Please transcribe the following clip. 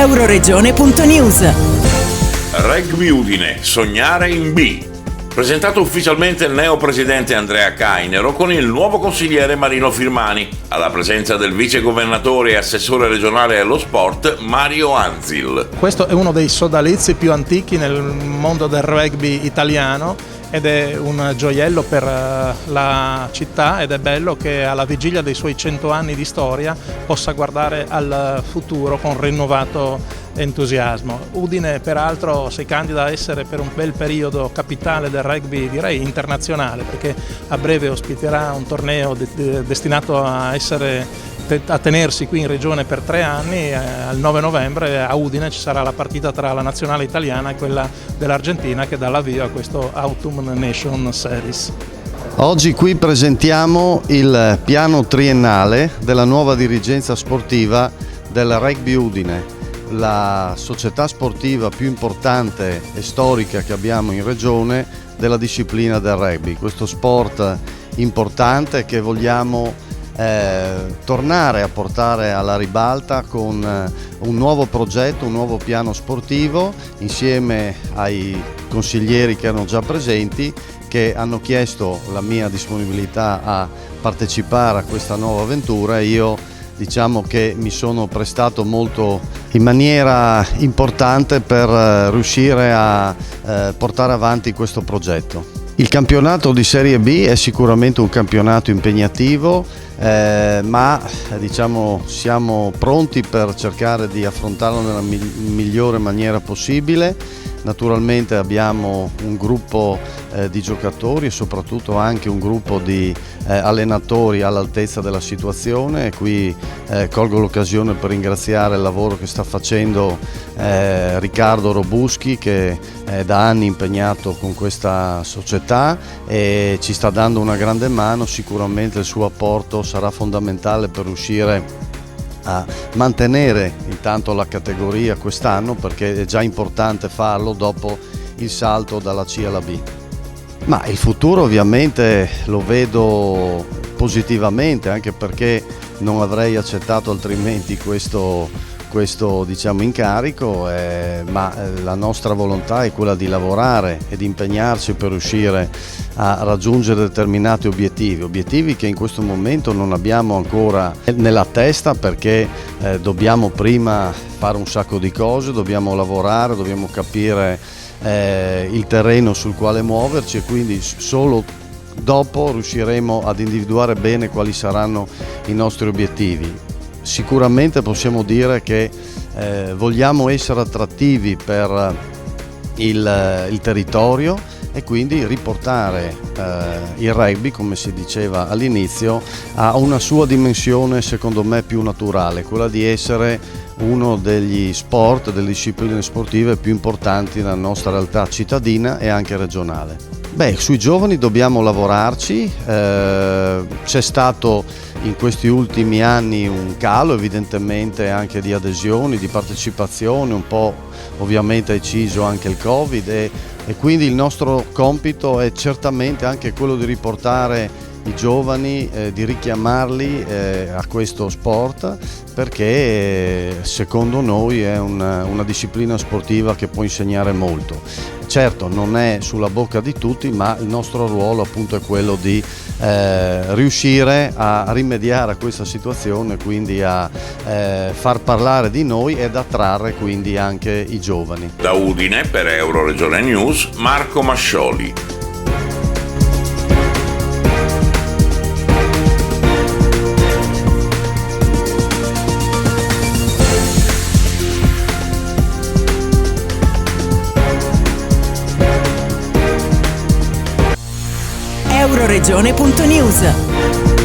Euroregione.news. Rugby Udine, sognare in B. Presentato ufficialmente il neopresidente Andrea Cainero con il nuovo consigliere Marino Firmani, alla presenza del vice governatore e assessore regionale allo sport Mario Anzil. Questo è uno dei sodalizi più antichi nel mondo del rugby italiano ed è un gioiello per la città, ed è bello che alla vigilia dei suoi 100 anni di storia possa guardare al futuro con rinnovato entusiasmo. Udine peraltro si candida a essere per un bel periodo capitale del rugby, direi internazionale, perché a breve ospiterà un torneo destinato a tenersi qui in regione per 3 anni. Al 9 novembre a Udine ci sarà la partita tra la nazionale italiana e quella dell'Argentina, che dà l'avvio a questo Autumn Nation Series. Oggi qui presentiamo il piano triennale della nuova dirigenza sportiva del Rugby Udine, la società sportiva più importante e storica che abbiamo in regione della disciplina del rugby. Questo sport importante che vogliamo tornare a portare alla ribalta con un nuovo progetto, un nuovo piano sportivo, insieme ai consiglieri che erano già presenti, che hanno chiesto la mia disponibilità a partecipare a questa nuova avventura. Io diciamo che mi sono prestato molto in maniera importante per riuscire a portare avanti questo progetto. Il campionato di Serie B è sicuramente un campionato impegnativo, ma diciamo siamo pronti per cercare di affrontarlo nella migliore maniera possibile. Naturalmente abbiamo un gruppo di giocatori e soprattutto anche un gruppo di allenatori all'altezza della situazione, e qui colgo l'occasione per ringraziare il lavoro che sta facendo Riccardo Robuschi, che è da anni impegnato con questa società e ci sta dando una grande mano. Sicuramente il suo apporto sarà fondamentale per riuscire a mantenere intanto la categoria quest'anno, perché è già importante farlo dopo il salto dalla C alla B. Ma il futuro ovviamente lo vedo positivamente, anche perché non avrei accettato altrimenti questo diciamo incarico, ma la nostra volontà è quella di lavorare e di impegnarci per riuscire a raggiungere determinati obiettivi che in questo momento non abbiamo ancora nella testa, perché dobbiamo prima fare un sacco di cose, dobbiamo lavorare, dobbiamo capire il terreno sul quale muoverci, e quindi solo dopo riusciremo ad individuare bene quali saranno i nostri obiettivi. Sicuramente possiamo dire che vogliamo essere attrattivi per il territorio e quindi riportare il rugby, come si diceva all'inizio, a una sua dimensione secondo me più naturale, quella di essere uno degli sport, delle discipline sportive più importanti nella nostra realtà cittadina e anche regionale. Sui giovani dobbiamo lavorarci, c'è stato in questi ultimi anni un calo evidentemente anche di adesioni, di partecipazione, un po' ovviamente ha inciso anche il Covid, e quindi il nostro compito è certamente anche quello di riportare i giovani, di richiamarli a questo sport, perché secondo noi è una disciplina sportiva che può insegnare molto. Certo, non è sulla bocca di tutti, ma il nostro ruolo appunto è quello di riuscire a rimediare a questa situazione, quindi a far parlare di noi ed attrarre quindi anche i giovani. Da Udine per Euroregione News, Marco Mascioli. Euroregione.news.